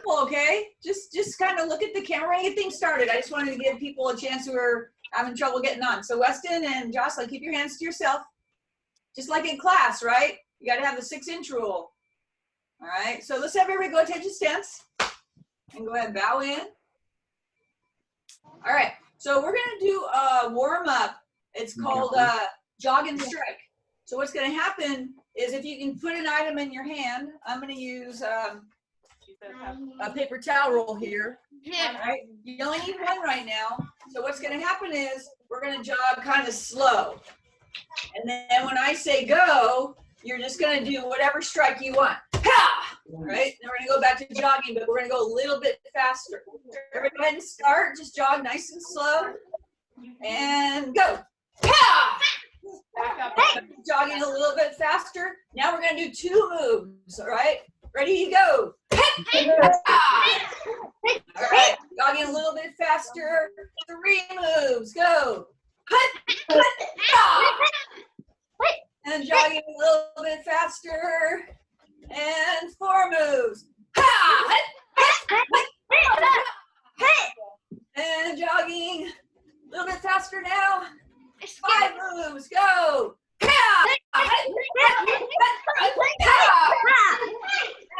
simple, okay? Just kind of look at the camera and get things started. I just wanted to give people a chance who are having trouble getting on. So Weston and Jocelyn, keep your hands to yourself. Just like in class, right? You got to have the 6-inch rule. All right, so let's have everybody go attention stance and go ahead and bow in. All right, so we're gonna do a warm up. It's called jog and strike. So what's gonna happen is if you can put an item in your hand, I'm gonna use a paper towel roll here. All right, you only need one right now. So what's gonna happen is we're gonna jog kind of slow. And then when I say go, you're just gonna do whatever strike you want. Ha! Right? Then we're gonna go back to jogging, but we're gonna go a little bit faster. Everybody go ahead and start. Just jog nice and slow. And go. Ha! Jogging a little bit faster. Now we're gonna do 2 moves. All right? Ready? Go. All right. Jogging a little bit faster. 3 moves. Go. And jogging a little bit faster. And 4 moves. And jogging a little bit faster now. 5 moves. Go.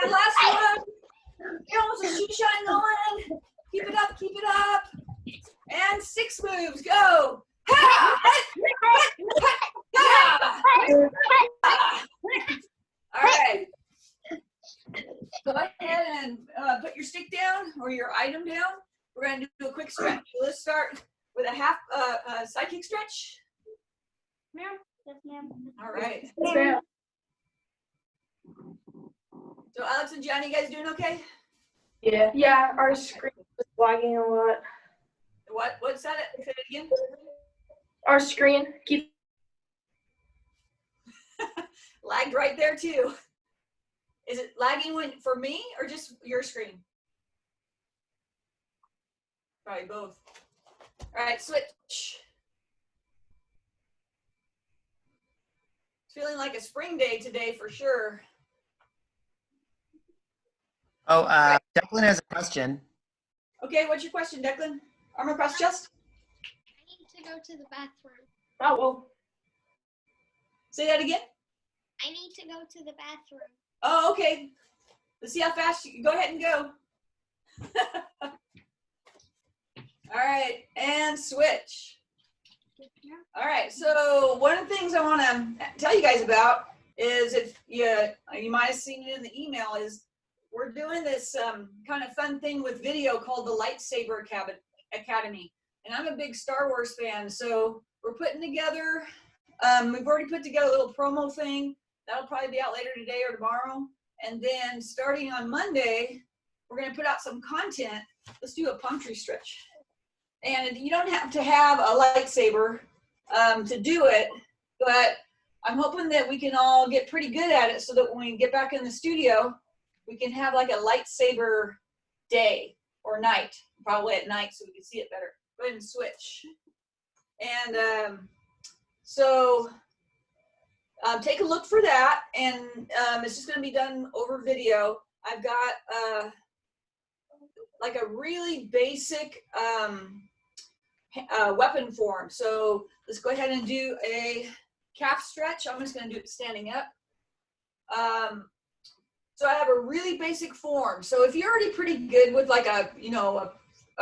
And last one. You're almost a shoe shine going. Keep it up. Keep it up. And 6 moves. Go. All right. Go ahead and put your stick down or your item down. We're going to do a quick stretch. So let's start with a half side kick stretch. Ma'am? Yes, ma'am. All right. Yes, ma'am. So Alex and Johnny, you guys doing okay? Yeah. Yeah, our screen is lagging a lot. What's that? Say it again. Our screen keeps Lagged right there too. Is it lagging for me or just your screen? Probably both. All right, switch. It's feeling like a spring day today for sure. Oh, Declan has a question. Okay, what's your question, Declan? Arm across chest? I need to go to the bathroom. oh well. Say that again. I need to go to the bathroom. Oh, okay. Let's see how fast you go ahead and go. All right, and switch. All right, so one of the things I want to tell you guys about is, if you might have seen it in the email, is we're doing this kind of fun thing with video called the Lightsaber Academy. And I'm a big Star Wars fan, so we're putting together, we've already put together a little promo thing. That'll probably be out later today or tomorrow. And then starting on Monday, we're going to put out some content. Let's do a palm tree stretch. And you don't have to have a lightsaber to do it, but I'm hoping that we can all get pretty good at it so that when we get back in the studio, we can have like a lightsaber day or night, probably at night so we can see it better. Go ahead and switch. And so take a look for that, and it's just going to be done over video. I've got like a really basic weapon form. So let's go ahead and do a calf stretch. I'm just going to do it standing up. So I have a really basic form. So if you're already pretty good with like a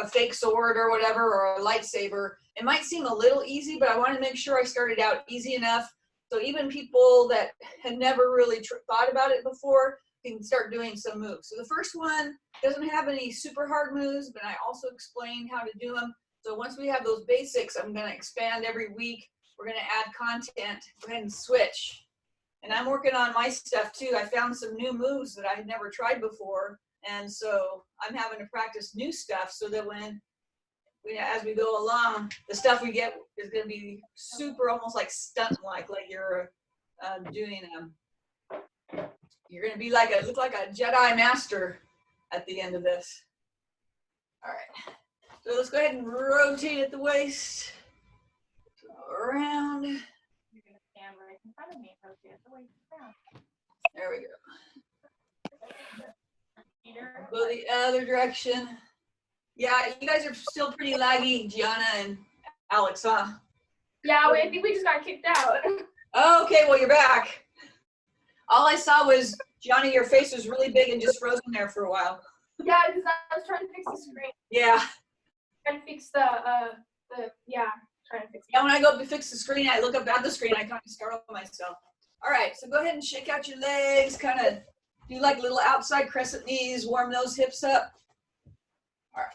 fake sword or whatever, or a lightsaber, it might seem a little easy, but I want to make sure I started out easy enough so even people that had never really thought about it before can start doing some moves. So the first one doesn't have any super hard moves, but I also explain how to do them. So once we have those basics, I'm going to expand every week. We're going to add content. Go ahead and switch. And I'm working on my stuff too. I found some new moves that I had never tried before. And so I'm having to practice new stuff so that as we go along, the stuff we get is going to be super, almost like stunt-like you're doing you're going to be look like a Jedi master at the end of this. All right. So let's go ahead and rotate at the waist. Around. You're gonna stand right in front of me and rotate the waist down. There we go. Go the other direction. Yeah, you guys are still pretty laggy, Gianna and Alex, huh? Yeah, I think we just got kicked out. Okay, well, you're back. All I saw was, Gianna, your face was really big and just frozen there for a while. Yeah, because I was trying to fix the screen. Yeah. Trying to fix trying to fix Yeah, when I go up to fix the screen, I look up at the screen, I kind of startle myself. All right, so go ahead and shake out your legs, kind of do like little outside crescent knees, warm those hips up. All right.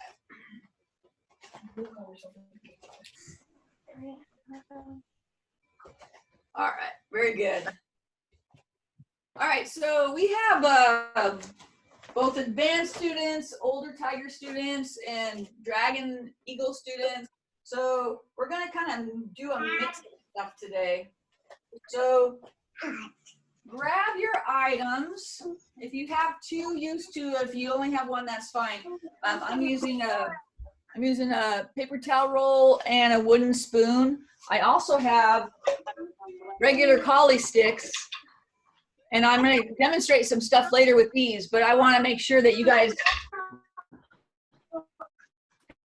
All right, very good. All right, so we have both advanced students, older tiger students, and dragon eagle students. So we're gonna kind of do a mix of stuff today. So grab your items. If you have two, use two. If you only have one, that's fine. I'm using a paper towel roll and a wooden spoon. I also have regular collie sticks, and I'm going to demonstrate some stuff later with these, but I want to make sure that you guys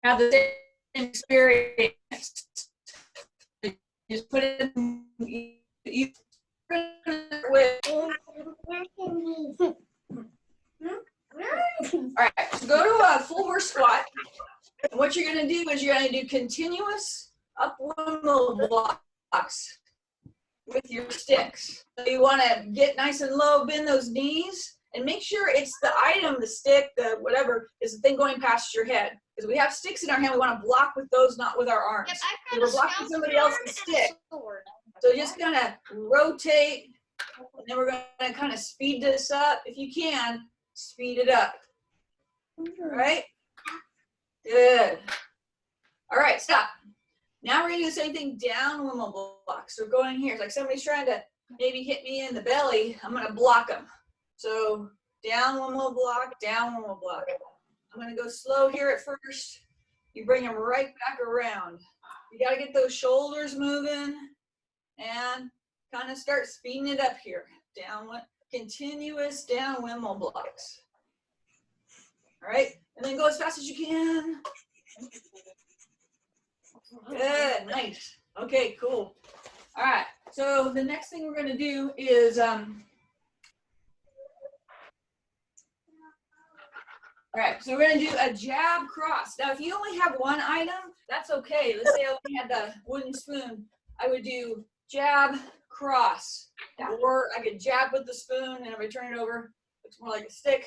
have the same experience. Just put it in, all right, so go to a full horse squat. And what you're going to do is you're going to do continuous upward blocks with your sticks. So you want to get nice and low, bend those knees, and make sure it's the item, the stick, the whatever, is the thing going past your head. Because we have sticks in our hand, we want to block with those, not with our arms. Yep, So we're blocking somebody else's stick. So just kind of rotate, and then we're going to kind of speed this up. If you can, speed it up. All right? Good. All right, stop. Now we're going to do the same thing down windmill block. So going here, it's like somebody's trying to maybe hit me in the belly. I'm going to block them. So down windmill block, down windmill block. I'm going to go slow here at first. You bring them right back around. You got to get those shoulders moving and kind of start speeding it up here. Down, continuous down windmill blocks. All right, and then go as fast as you can. Good, nice. Okay, cool. All right, so the next thing we're going to do is, all right, so we're going to do a jab cross. Now, if you only have one item, that's okay. Let's say I only had the wooden spoon. I would do jab, cross. Or I could jab with the spoon, and if I turn it over, it's more like a stick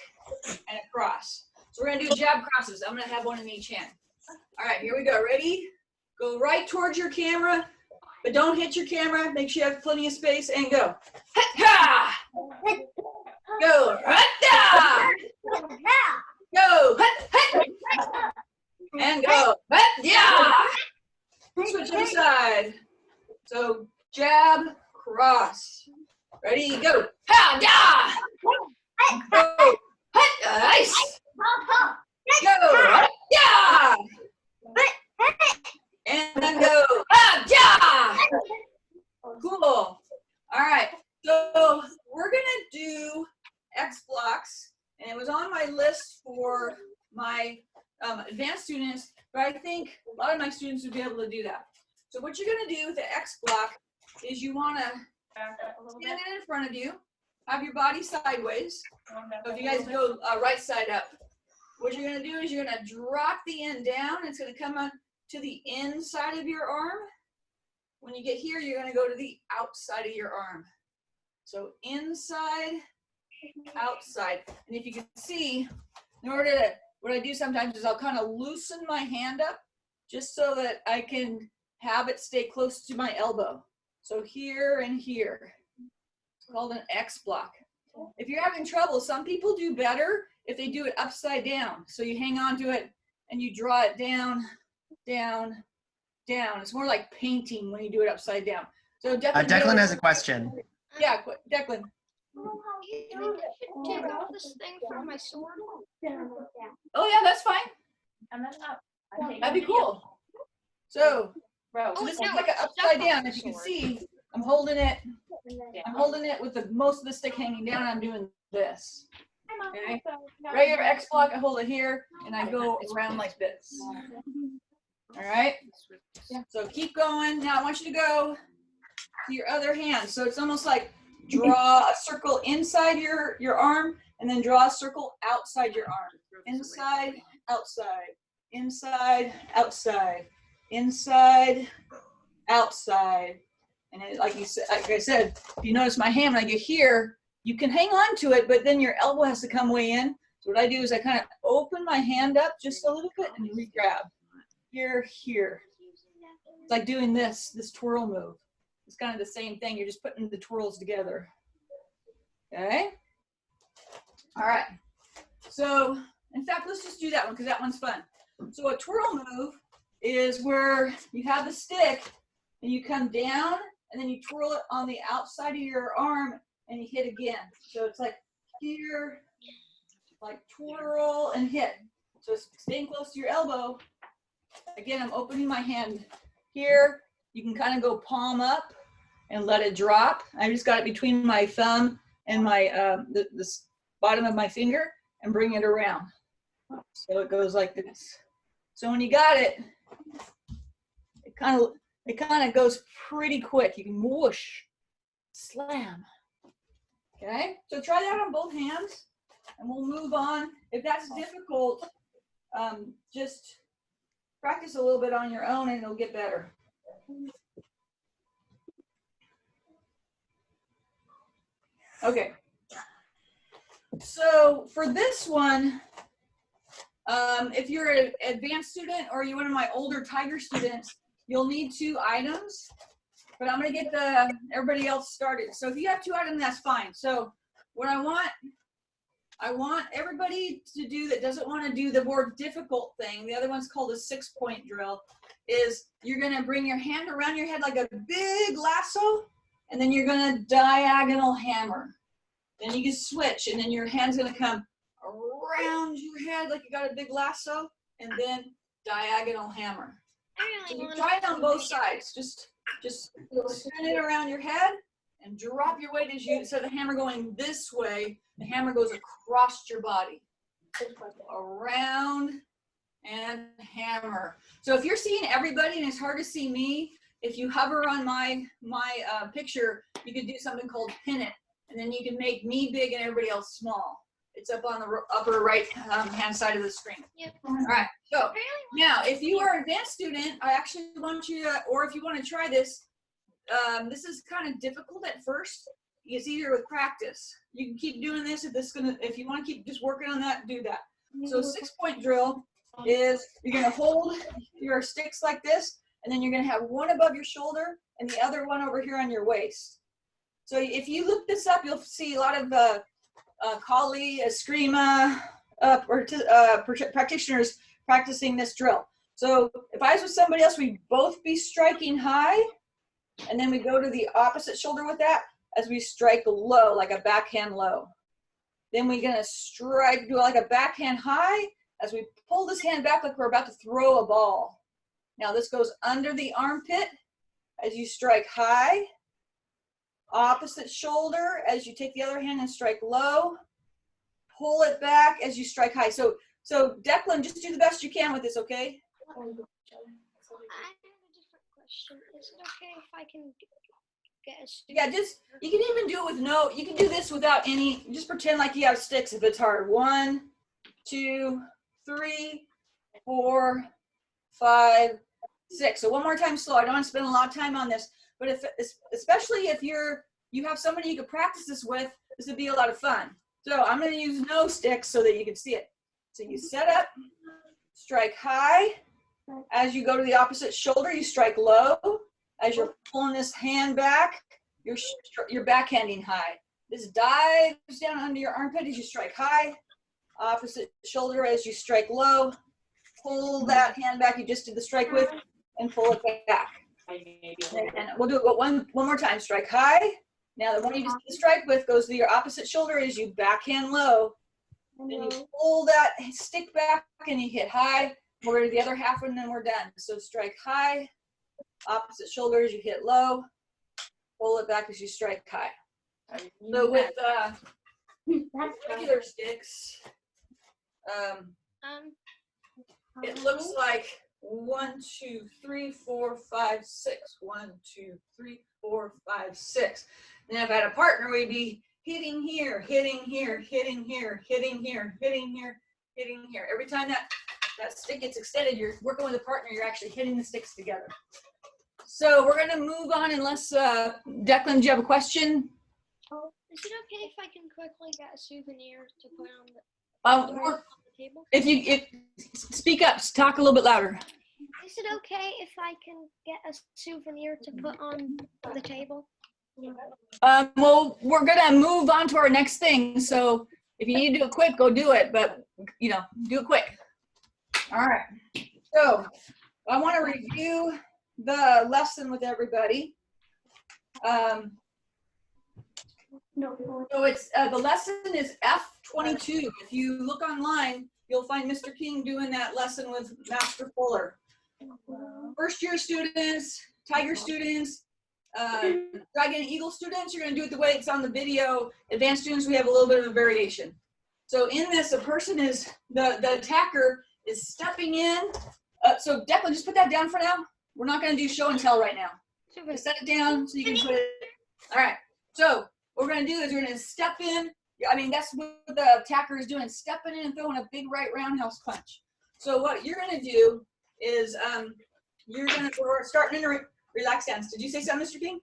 and a cross. So we're going to do jab crosses. I'm going to have one in each hand. All right, here we go. Ready? Go right towards your camera, but don't hit your camera. Make sure you have plenty of space, and go. Ha-ha! Go. Ha-ha! Go. Ha-ha! And go. Ha-ha! Switch other side. So jab, cross. Ready, go. Ha-ha! Go. Nice. Go. Yeah. And then go. Yeah. Cool. All right. So we're gonna do X blocks, and it was on my list for my advanced students, but I think a lot of my students would be able to do that. So what you're gonna do with the X block is you wanna stand it in front of you, have your body sideways. So if you guys go right side up, what you're gonna do is you're gonna drop the end down. It's gonna come on to the inside of your arm. When you get here, you're gonna go to the outside of your arm. So inside, outside. And if you can see, in order to, what I do sometimes is I'll kind of loosen my hand up just so that I can have it stay close to my elbow. So here and here. It's called an X block. If you're having trouble, some people do better if they do it upside down. So you hang on to it and you draw it down, down, down. It's more like painting when you do it upside down. So Declan has a question. Yeah, Declan. You should take off this thing from my sword. Oh yeah, that's fine. That'd be cool. So, this is like an upside down. As you can see, I'm holding it with the most of the stick hanging down. I'm doing this. Okay. Regular X block, I hold it here and I go around like this. All right. So keep going. Now I want you to go to your other hand. So it's almost like draw a circle inside your arm and then draw a circle outside your arm. Inside, outside, inside, outside, inside, outside. And it, like I said, if you notice my hand when I get here, you can hang on to it, but then your elbow has to come way in. So what I do is I kind of open my hand up just a little bit and re-grab. Here, here. It's like doing this twirl move. It's kind of the same thing. You're just putting the twirls together. Okay? All right. So, in fact, let's just do that one because that one's fun. So a twirl move is where you have the stick and you come down and then you twirl it on the outside of your arm and you hit again. So it's like here, like twirl and hit. So it's staying close to your elbow. Again, I'm opening my hand here. You can kind of go palm up and let it drop. I just got it between my thumb and my the bottom of my finger and bring it around. So it goes like this. So when you got it, it kind of goes pretty quick. You can whoosh, slam. Okay, so try that on both hands and we'll move on. If that's difficult, just practice a little bit on your own and it'll get better. Okay, so for this one, if you're an advanced student or you're one of my older Tiger students, you'll need 2 items, but I'm gonna get everybody else started. So if you have 2 items, that's fine. So what I want everybody to do that doesn't want to do the more difficult thing, the other one's called a 6-point drill, is you're gonna bring your hand around your head like a big lasso, and then you're gonna diagonal hammer. Then you can switch, and then your hand's gonna come around your head like you got a big lasso, and then diagonal hammer. So you try it on both sides. Just spin it around your head and drop your weight as you, instead of the hammer going this way, the hammer goes across your body. Around and hammer. So if you're seeing everybody and it's hard to see me, if you hover on my picture, you could do something called pin it, and then you can make me big and everybody else small. It's up on the upper right hand side of the screen. Yep. All right, so now if you are an advanced student, I actually want you to, or if you want to try this, this is kind of difficult at first. It's easier with practice. You can keep doing this if you want to keep just working on that, do that. So 6-point drill is you're going to hold your sticks like this, and then you're going to have one above your shoulder and the other one over here on your waist. So if you look this up, you'll see a lot of Kali, Eskrima practitioners practicing this drill. So if I was with somebody else, we'd both be striking high, and then we go to the opposite shoulder with that as we strike low, like a backhand low. Then we're gonna strike, do like a backhand high as we pull this hand back like we're about to throw a ball. Now this goes under the armpit as you strike high. Opposite shoulder as you take the other hand and strike low. Pull it back as you strike high. So Declan, just do the best you can with this, okay? I have a different question. Is it okay if I can get a stick? Yeah, you can even do it with you can do this without any, just pretend like you have sticks if it's hard. 1, 2, 3, 4, 5, 6. So one more time slow. I don't want to spend a lot of time on this, but especially if you have somebody you could practice this with, this would be a lot of fun. So I'm going to use no sticks so that you can see it. So you set up, strike high. As you go to the opposite shoulder, you strike low. As you're pulling this hand back, you're backhanding high. This dives down under your armpit as you strike high. Opposite shoulder as you strike low. Pull that hand back you just did the strike with and pull it back. And we'll do it one more time. Strike high. Now the one you just did the strike with goes to your opposite shoulder as you backhand low. Then you pull that stick back and you hit high. We're to the other half and then we're done. So strike high, opposite shoulder as you hit low, pull it back as you strike high. So with regular sticks, it looks like 1, 2, 3, 4, 5, 6. 1, 2, 3, 4, 5, 6. And if I had a partner, we'd be hitting here, hitting here, hitting here, hitting here, hitting here, hitting here. Every time that stick gets extended, you're working with a partner, you're actually hitting the sticks together. So we're going to move on unless, Declan, do you have a question? Is it okay if I can quickly get a souvenir to put on Or the table? if speak up, talk a little bit louder. Is it okay if I can get a souvenir to put on the table? Well, we're gonna move on to our next thing. So if you need to do it quick, go do it. But you know, do it quick. All right. So I want to review the lesson with everybody. So it's the lesson is F22. If you look online, you'll find Mr. King doing that lesson with Master Fuller. First year students, Tiger students, Dragon and Eagle students, you're going to do it the way it's on the video. Advanced students, we have a little bit of a variation. So in this, a person is, the attacker is stepping in. So Declan, just put that down for now. We're not going to do show and tell right now. Just set it down so you can put it. All right. So what we're going to do is we're going to step in. I mean, that's what the attacker is doing, stepping in and throwing a big right roundhouse punch. So what you're going to do is we're starting in a relaxed stance. Did you say something, Mr. King?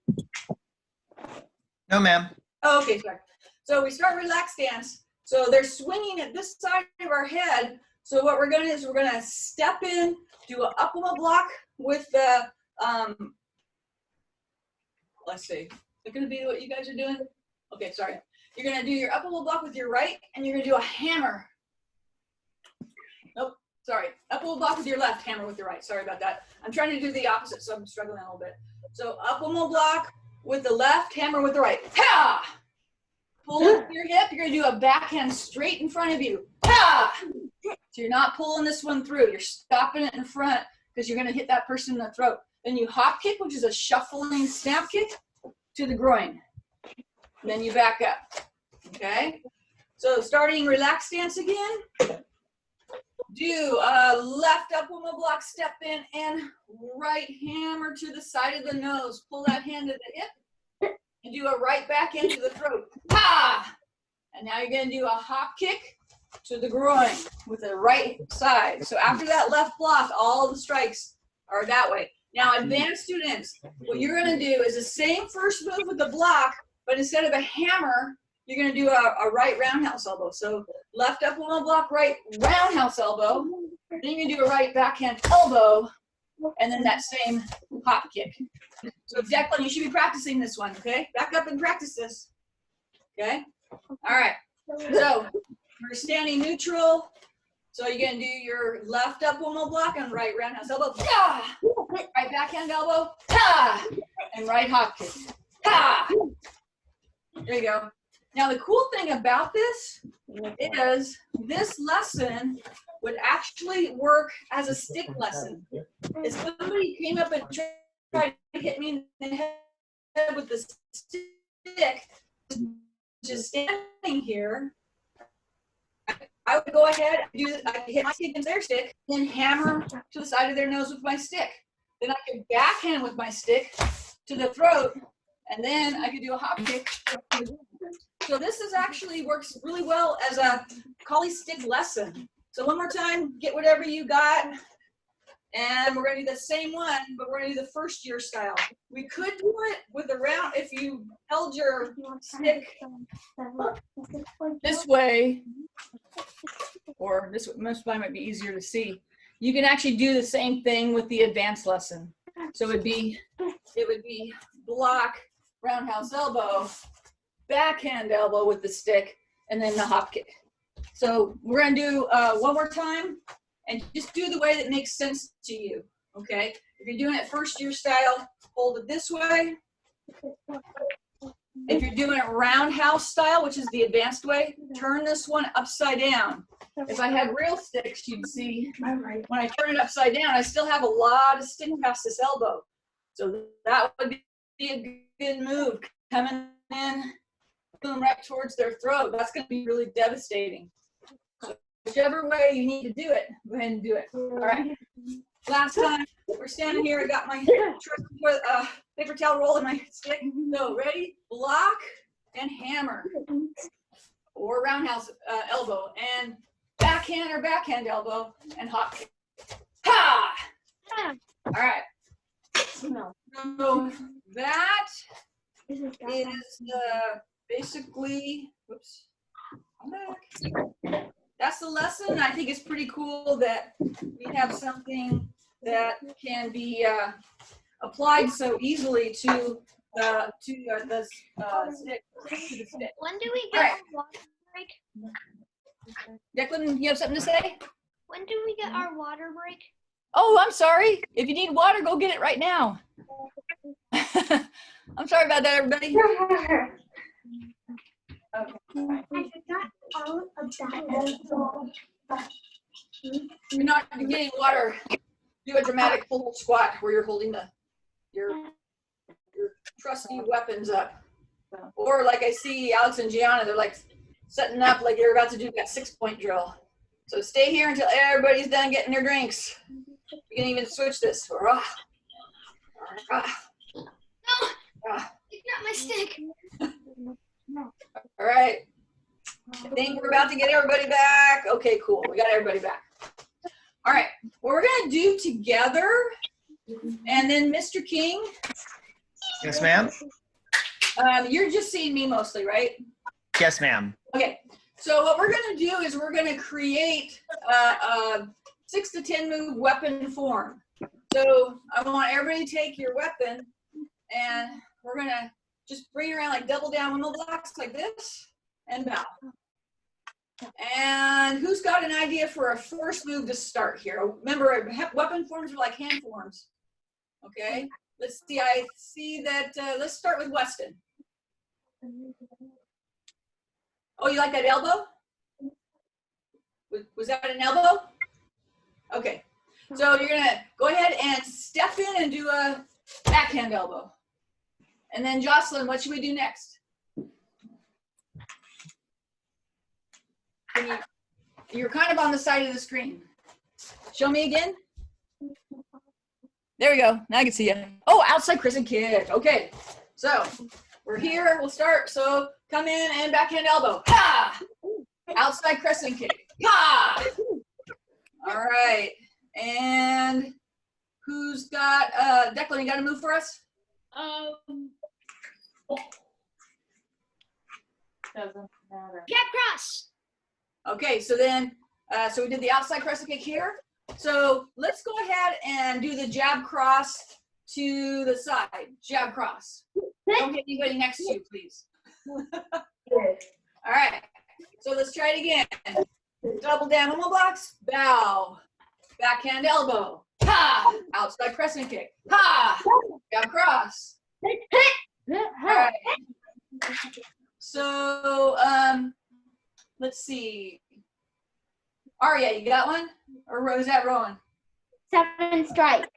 No, ma'am. Oh, okay, sorry. So we start relaxed stance. So they're swinging at this side of our head. So what we're going to do is we're going to step in, do an upward block with the, let's see. Is it going to be what you guys are doing? Okay, sorry. You're going to do your upward block with your right, and you're going to do a hammer. Nope, sorry. Upward block with your left, hammer with your right. Sorry about that. I'm trying to do the opposite, so I'm struggling a little bit. So upward block with the left, hammer with the right. Ha! Pull into your hip. You're going to do a backhand straight in front of you. Ha! So you're not pulling this one through. You're stopping it in front because you're going to hit that person in the throat. Then you hop kick, which is a shuffling snap kick to the groin. And then you back up. Okay? So starting relaxed stance again. Do a left upward block, step in, and right hammer to the side of the nose. Pull that hand to the hip. And do a right backhand to the throat. Ha! And now you're going to do a hop kick to the groin with the right side. So after that left block, all the strikes are that way. Now, advanced students, what you're going to do is the same first move with the block, but instead of a hammer, you're going to do a right roundhouse elbow. So left upward block, right roundhouse elbow. Then you're going to do a right backhand elbow, and then that same hop kick. So Declan, you should be practicing this one, okay? Back up and practice this, okay? All right, so we're standing neutral. So you're gonna do your left upward block and right roundhouse elbow, yeah! Right backhand elbow, yeah! And right hop kick, yeah! There you go. Now the cool thing about this is this lesson would actually work as a stick lesson. If somebody came up and tried to hit me in the head with the stick, just standing here, I would go ahead and do I could hit my stick into their stick, then hammer to the side of their nose with my stick. Then I could backhand with my stick to the throat, and then I could do a hop kick. So this is actually works really well as a collie stick lesson. So one more time, get whatever you got. And we're going to do the same one, but we're going to do the first year style. We could do it with a round if you held your stick this way, or this might be easier to see. You can actually do the same thing with the advanced lesson. So it would be block, roundhouse elbow, backhand elbow with the stick, and then the hop kick. So we're going to do one more time. And just do the way that makes sense to you, okay? If you're doing it first year style, hold it this way. If you're doing it roundhouse style, which is the advanced way, turn this one upside down. If I had real sticks, you'd see when I turn it upside down, I still have a lot of stick past this elbow. So that would be a good move. Coming in boom right towards their throat. That's going to be really devastating. So whichever way you need to do it, go ahead and do it. All right. Last time we're standing here, I got my paper towel roll in my stick. So ready? Block and hammer, or roundhouse elbow, and backhand or backhand elbow, and hop kick. Ha! All right. So that is basically, whoops, I'm back. That's the lesson. I think it's pretty cool that we have something that can be applied so easily to the stick. When do we get Right. our water break? Declan, you have something to say? When do we get our water break? Oh, I'm sorry. If you need water, go get it right now. I'm sorry about that, everybody. I forgot all about If you're not getting water, do a dramatic full squat where you're holding your trusty weapons up. Or like I see Alex and Gianna, they're like setting up like you're about to do that 6-point drill. So stay here until everybody's done getting their drinks. You can even switch this. No, it's not my stick. All right. I think we're about to get everybody back. Okay, cool. We got everybody back. All right. What we're going to do together, and then Mr. King, Yes, ma'am. you're just seeing me mostly, right? Yes, ma'am. Okay. So what we're going to do is we're going to create a 6 to 10 move weapon form. So I want everybody to take your weapon, and we're going to just bring it around like double down windmill blocks like this, and bow. And who's got an idea for a first move to start here? Remember, weapon forms are like hand forms. Okay, let's see. I see that. Let's start with Weston. Oh, you like that elbow? Was that an elbow? Okay, so you're gonna go ahead and step in and do a backhand elbow. And then Jocelyn, what should we do next? You're kind of on the side of the screen. Show me again. There we go. Now I can see you. Oh, outside crescent kick. Okay. So we're here. We'll start. So come in and backhand elbow. Ha! Outside crescent kick. Ha! All right. And who's got Declan, you got a move for us? Doesn't matter. Jab cross. Okay, so then, so we did the outside crescent kick here. So let's go ahead and do the jab cross to the side. Jab cross. Don't hit anybody next to you, please. All right, so let's try it again. Double down windmill blocks, bow. Backhand elbow. Ha! Outside crescent kick. Ha! Jab cross. All right. So, let's see. Aria, you got one? Or was that Rowan? 7 strike.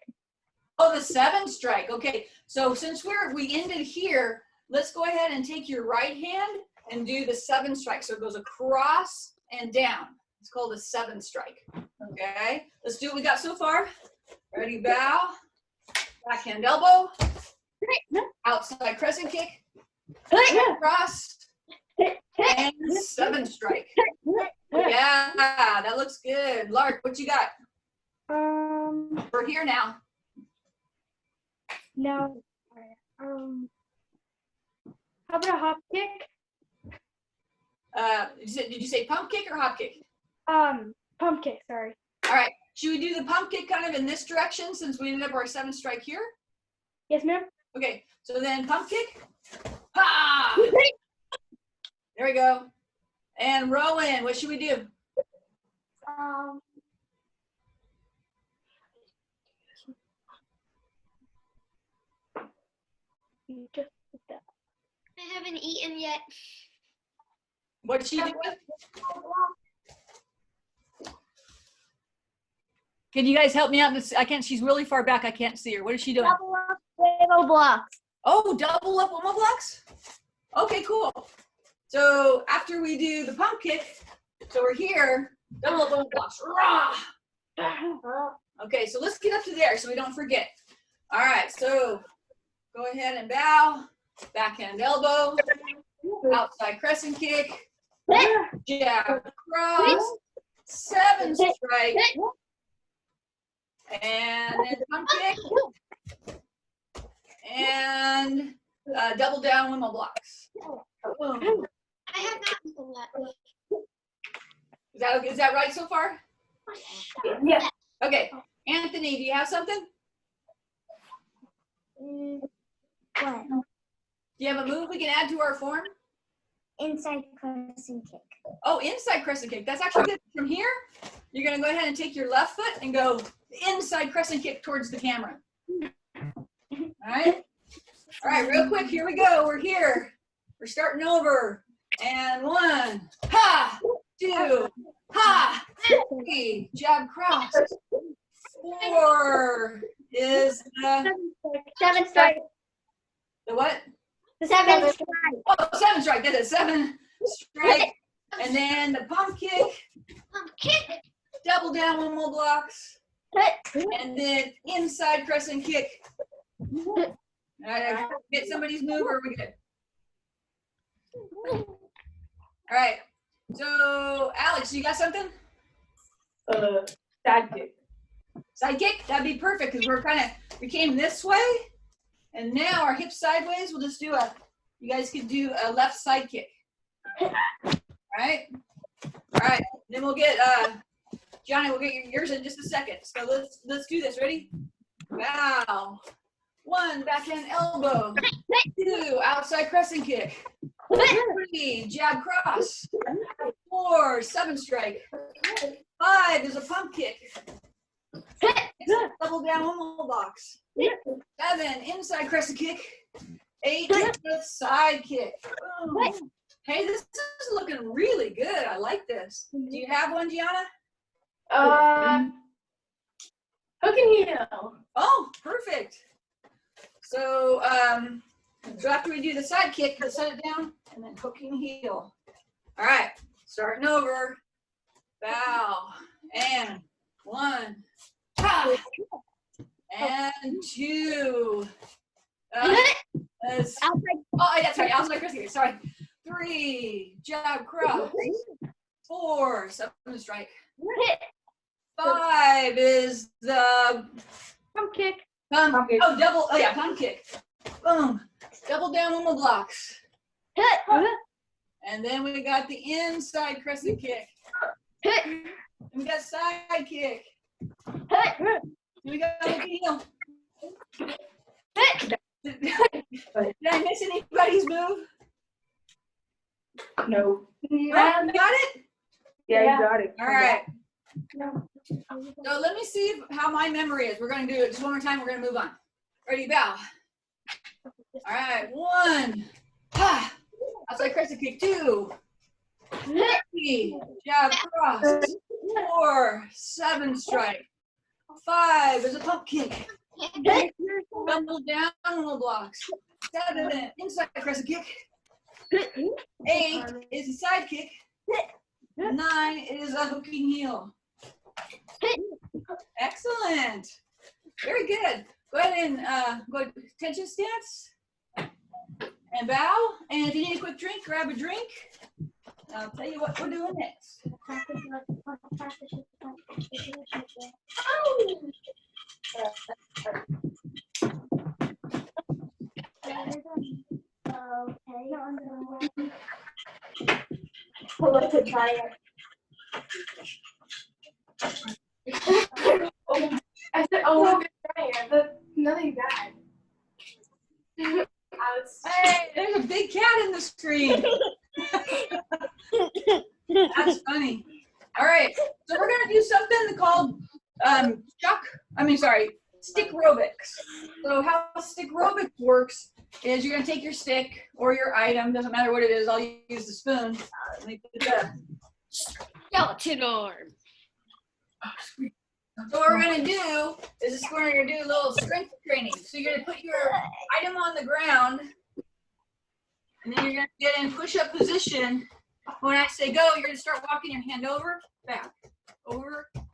Oh, the 7 strike. Okay. So since we ended here, let's go ahead and take your right hand and do the 7 strike. So it goes across and down. It's called a 7 strike. Okay. Let's do what we got so far. Ready, bow. Backhand elbow. Outside crescent kick. Cross. And 7 strike. Yeah, that looks good. Lark, what you got? We're here now. No. How about a hop kick? Did you say pump kick or hop kick? Pump kick, sorry. All right. Should we do the pump kick kind of in this direction since we ended up our 7 strike here? Yes, ma'am. Okay. So then pump kick. Ha! There we go. And Rowan, what should we do? Just that. I haven't eaten yet. What's she doing? Can you guys help me out? I can't. She's really far back. I can't see her. What is she doing? Double up windmill blocks. Oh, double up windmill blocks? Okay, cool. So after we do the pump kick, so we're here, double up on the blocks. Rah! Okay, so let's get up to there so we don't forget. All right, so go ahead and bow, backhand elbow, outside crescent kick, jab cross, 7 strike, and then pump kick, and double down windmill blocks. Boom. I have not done that. Is that right so far? Yeah. Okay, Anthony, do you have something? What? Do you have a move we can add to our form? Inside crescent kick. Oh, inside crescent kick. That's actually good. From here, you're going to go ahead and take your left foot and go inside crescent kick towards the camera. All right? All right, real quick, here we go. We're here. We're starting over. And 1, ha, 2, ha, 3, jab cross. 4 is the 7 strike. what? The 7 strike. Oh, 7 strike. That's a 7 strike. And then the pump kick, Kick. double down windmill blocks, and then inside crescent kick. All right, get somebody's move or we good? All right. So, Alex, you got something? Side kick. Side kick? That'd be perfect because we came this way, and now our hips sideways. We'll just do you guys could do a left side kick. All right? All right. Then we'll get, Johnny, we'll get yours in just a second. So let's do this. Ready? Bow. 1, backhand elbow. 2, outside crescent kick. 3, jab cross. 4, 7 strike. 5 is a pump kick. 6, double down windmill box. 7, inside crescent kick. 8, side kick. Boom. Hey, this is looking really good. I like this. Do you have one, Gianna? Hook and heel. Oh, perfect. So, so after we do the side kick, we'll set it down and then hook and heel. All right, starting over. Bow and 1, ha, and 2. Oh, that's right. Outside crescent kick. Sorry. 3, jab cross. 4, 7 strike. 5 is the Pump kick. pump kick. Pump kick. Boom. Double down windmill blocks. And then we got the inside crescent kick. And we got side kick. And we got hook and heel. Did I miss anybody's move? No. You got it? Yeah, you got it. All right. So let me see how my memory is. We're going to do it just one more time. We're going to move on. Ready, bow. All right. 1. Ha. Outside crescent kick. 2. 3. Jab cross. 4. 7 strike. 5 is a pump kick. Double down windmill blocks. 7 inside crescent kick. 8 is a side kick. 9 is a hooking heel. Excellent. Very good. Go ahead and go to tension stance and bow. And if you need a quick drink, grab a drink. I'll tell you what we're doing next. Pull up the tire. I said, oh, look at Ryan, but nothing bad. Hey, there's a big cat in the screen. That's funny. All right, so we're gonna do something called stick aerobics. So how stick aerobics works is you're gonna take your stick or your item, doesn't matter what it is, I'll use the spoon. Let me put the Skeleton arm. So what we're gonna do is we're gonna do a little strength training. So you're gonna put your item on the ground, and And then you're gonna get in push-up position. When I say go, you're gonna start walking your hand over,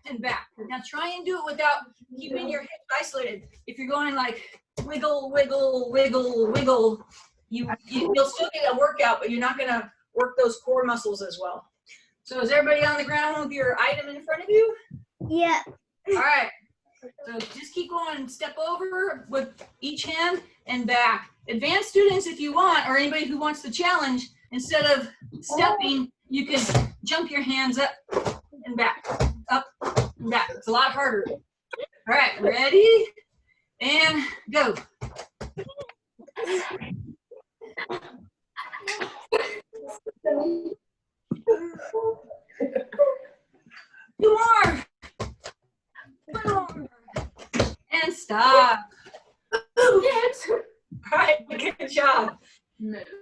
and back. Now try and do it without keeping your hips isolated. If you're going like wiggle, wiggle, wiggle, wiggle, you'll still get a workout, but you're not gonna work those core muscles as well. So is everybody on the ground with your item in front of you? Yeah. All right. So just keep going, step over with each hand and back. Advanced students, if you want, or anybody who wants the challenge, instead of stepping, you can jump your hands up and back, up and back. It's a lot harder. All right, ready? And go. Two more. One more. And stop. All right, good job.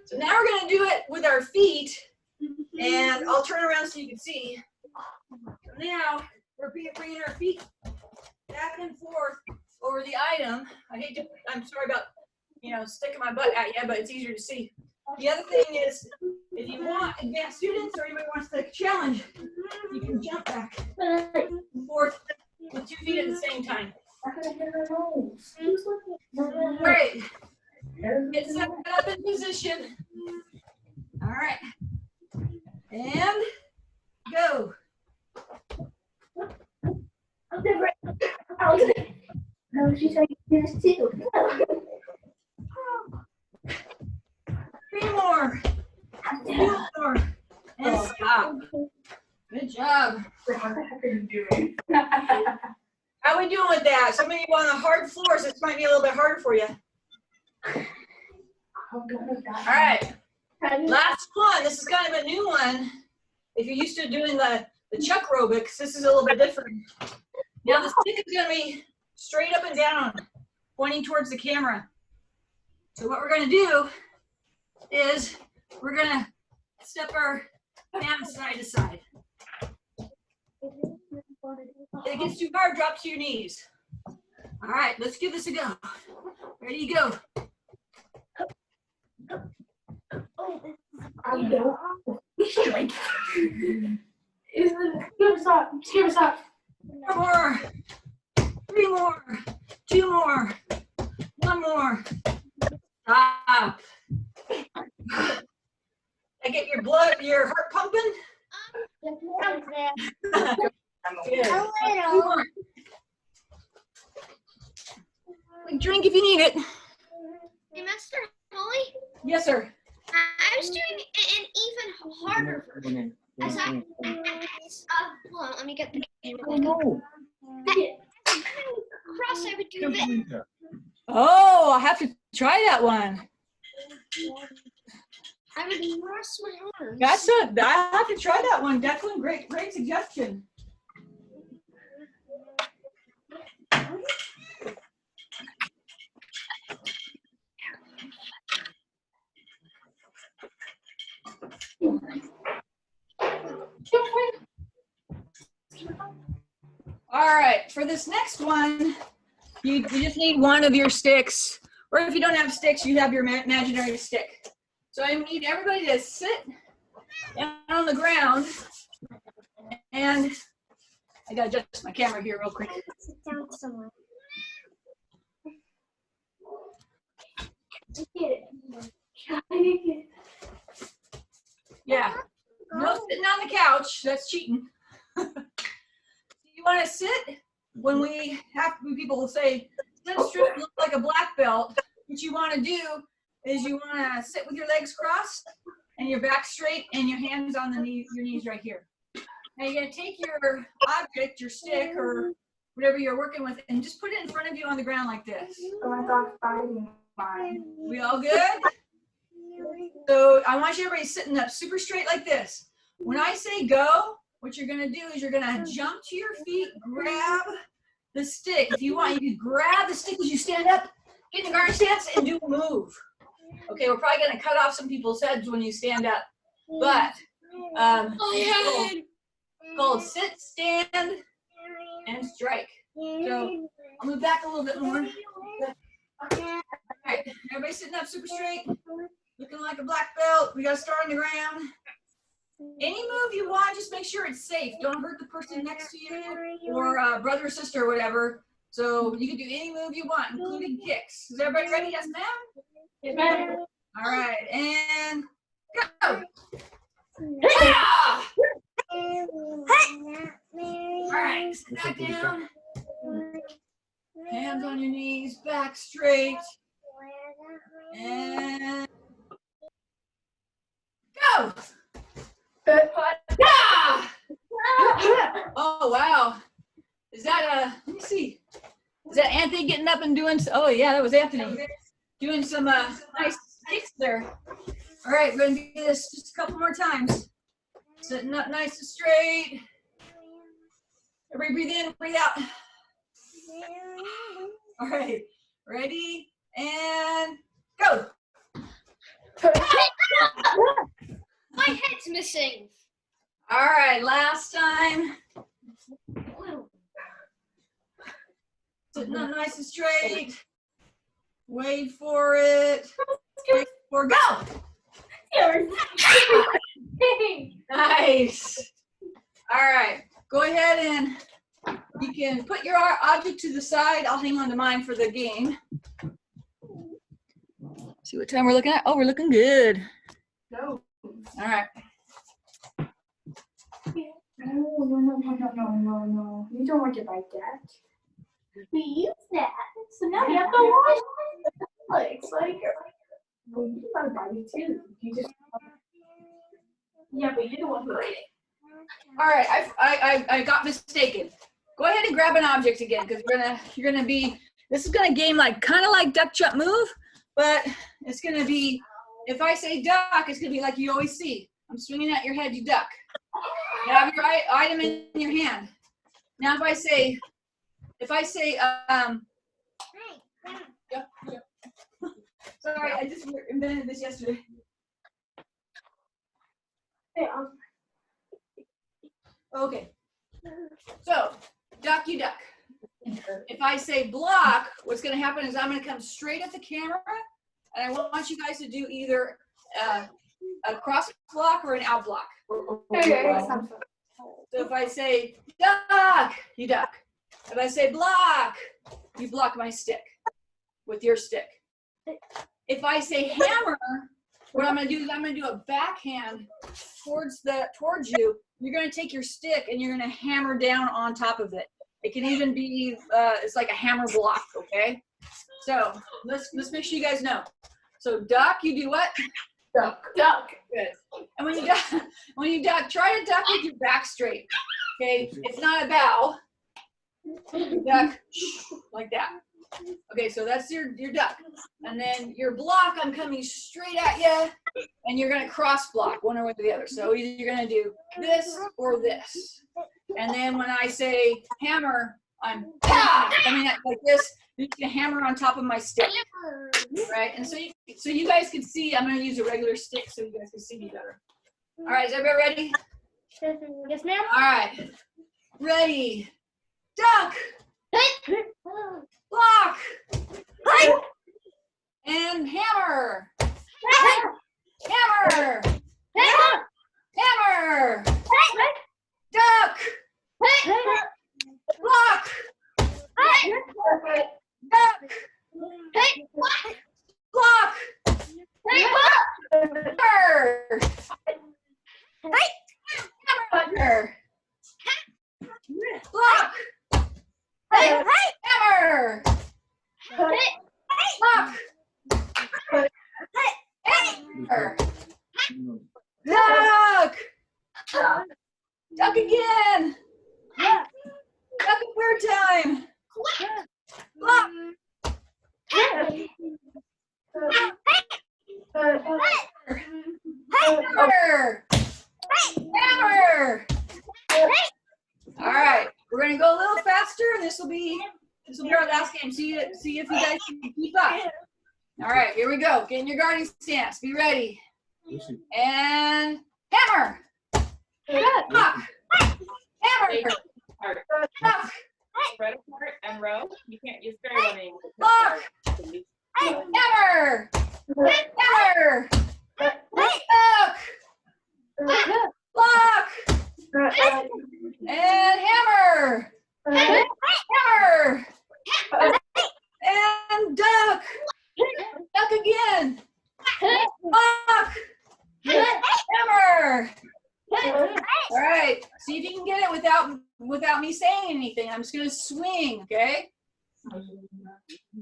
So now we're going to do it with our feet, and I'll turn around so you can see. So now we're bringing our feet back and forth over the item. I'm sorry about, sticking my butt at you, but it's easier to see. The other thing is, if you want advanced students or anybody wants the challenge, you can jump back and forth with 2 feet at the same time. Great. Get set up in position. All right. And go. No, she's like this too. 3 more. 2 more. And stop. Good job. How are we doing with that? Some of you on the hard floors, this might be a little bit harder for you. All right. Last one. This is kind of a new one. If you're used to doing the chuck aerobics, this is a little bit different. Now the stick is going to be straight up and down, pointing towards the camera. So what we're going to do is we're going to step our hands side to side. If it gets too hard, drop to your knees. All right, let's give this a go. Ready, go. Stop. 4 more. 3 more. 2 more. 1 more. Stop. I get your heart pumping? Good. 2 more. Quick drink if you need it. Hey, Master Holly, Yes, sir. I was doing an even harder version. As I, hold on, let me get the cross. I would do this. Oh, I'll have to try that one. I would cross my arms. I have to try that one. Declan, great suggestion. All right, for this next one, you just need one of your sticks, or if you don't have sticks, you have your imaginary stick. So I need everybody to sit down on the ground, and I gotta adjust my camera here real quick. Sit down somewhere. Yeah, no sitting on the couch, that's cheating. You want to sit when people will say, sit straight, look like a black belt. What you want to do is you want to sit with your legs crossed and your back straight and your hands on your knees right here. Now you're going to take your object, your stick or whatever you're working with, and just put it in front of you on the ground like this. We all good? So I want you everybody sitting up super straight like this. When I say go, what you're gonna do is you're gonna jump to your feet, grab the stick. If you want, you can grab the stick as you stand up, get in the guard stance, and do a move. Okay, we're probably gonna cut off some people's heads when you stand up, but it's called sit, stand, and strike. So I'll move back a little bit more. All right, everybody sitting up super straight. Looking like a black belt. We got to start on the ground. Any move you want, just make sure it's safe. Don't hurt the person next to you or brother or sister or whatever. So you can do any move you want, including kicks. Is everybody ready? Yes, ma'am? Yes, ma'am. All right, and go. Ah! All right, sit back down. Hands on your knees, back straight. And go. Ah! Oh, wow. Is that, let me see. Is that Anthony getting up and doing, oh yeah, that was Anthony. Doing some nice kicks there. All right, we're gonna do this just a couple more times. Sitting up nice and straight. Everybody breathe in, breathe out. All right, ready, and go. My head's missing. All right, last time. Sitting up nice and straight. Wait for it. Wait for go. Nice. All right, go ahead and you can put your object to the side. I'll hang on to mine for the game. See what time we're looking at. Oh, we're looking good. No. All right. No. You don't want it like that. We use that. So now you have to wash the legs. Well, you got a body too. You just. Yeah, but you're the one who ate it. All right, I got mistaken. Go ahead and grab an object again, because you're gonna be. This is gonna game kind of like duck jump move, but it's gonna be. If I say duck, it's gonna be like you always see. I'm swinging at your head, you duck. You have your item in your hand. Now, if I say, yeah. Sorry, I just invented this yesterday. Hey, Okay. So, duck, you duck. If I say block, what's going to happen is I'm going to come straight at the camera, and I want you guys to do either a cross block or an out block. So if I say duck, you duck. If I say block, you block my stick with your stick. If I say hammer, what I'm going to do is I'm going to do a backhand towards you. You're going to take your stick and you're going to hammer down on top of it. It can even be it's like a hammer block. Okay. So let's make sure you guys know. So duck, you do what? Duck. Good. And when you duck, try to duck with your back straight. Okay, it's not a bow. You duck like that. Okay, so that's your duck. And then your block, I'm coming straight at you, and you're gonna cross block one or the other. So either you're gonna do this or this. And then when I say hammer, I'm coming at like this. You can hammer on top of my stick, right? And so you guys can see. I'm going to use a regular stick so you guys can see me better. All right, is everybody ready? Yes, ma'am. All right, ready, duck, block, and hammer, hammer, hammer, duck, block, duck, block, hammer, block, hammer, block, hammer, duck, duck again, duck a third time, block, hammer, hammer. All right, we're gonna go a little faster, and this will be our last game. See if you guys can keep up. All right, here we go. Get in your guarding stance. Be ready. And hammer. Block. Hammer. Block. Spread apart and row. You can't use very running. Block. Hammer. Hammer. Block. And hammer. Hammer. And duck. Duck again. Block. Hammer. All right. See if you can get it without me saying anything. I'm just gonna swing, okay?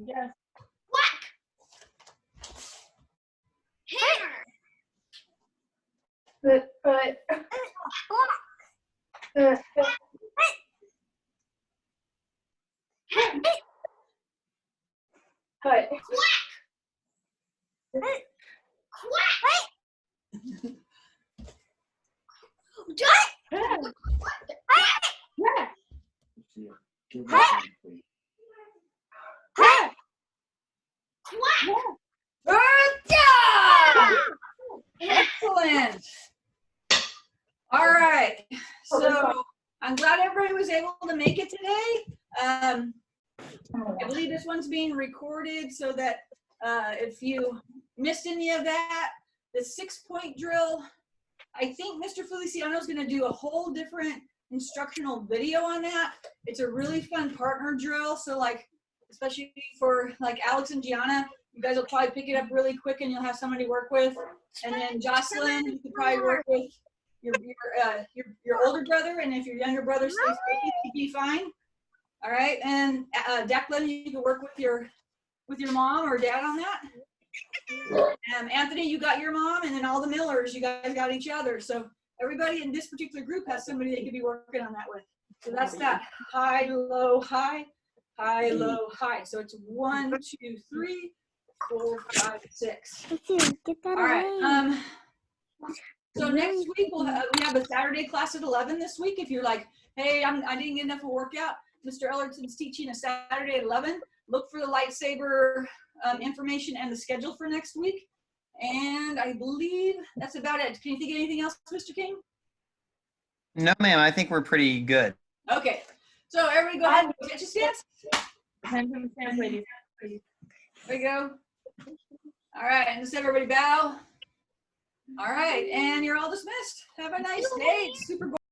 Yes. Whack. Hammer. Good job! Excellent. All right. So I'm glad everybody was able to make it today. I believe this one's being recorded so that if you missed any of that, the 6-point drill, I think Mr. Feliciano is going to do a whole different instructional video on that. It's a really fun partner drill. So like, especially for like Alex and Gianna, you guys will probably pick it up really quick and you'll have somebody to work with. And then Jocelyn, you could probably work with your older brother. And if your younger brother stays with you, he'd be fine. All right. And Declan, you can work with your mom or dad on that. Anthony, you got your mom, and then all the Millers, you guys got each other. So everybody in this particular group has somebody they could be working on that with. So that's that high, low, high, high, low, high. So it's 1, 2, 3, 4, 5, 6. All right. So next week we have a Saturday class at 11 this week. If you're like, hey, I didn't get enough of a workout, Mr. Ellerton's teaching a Saturday at 11. Look for the lightsaber information and the schedule for next week. And I believe that's about it. Can you think of anything else, Mr. King? No, ma'am. I think we're pretty good. Okay. So everybody go ahead and get your stance. Stand, ladies. There you go. All right. And just everybody bow. All right. And you're all dismissed. Have a nice day. It's super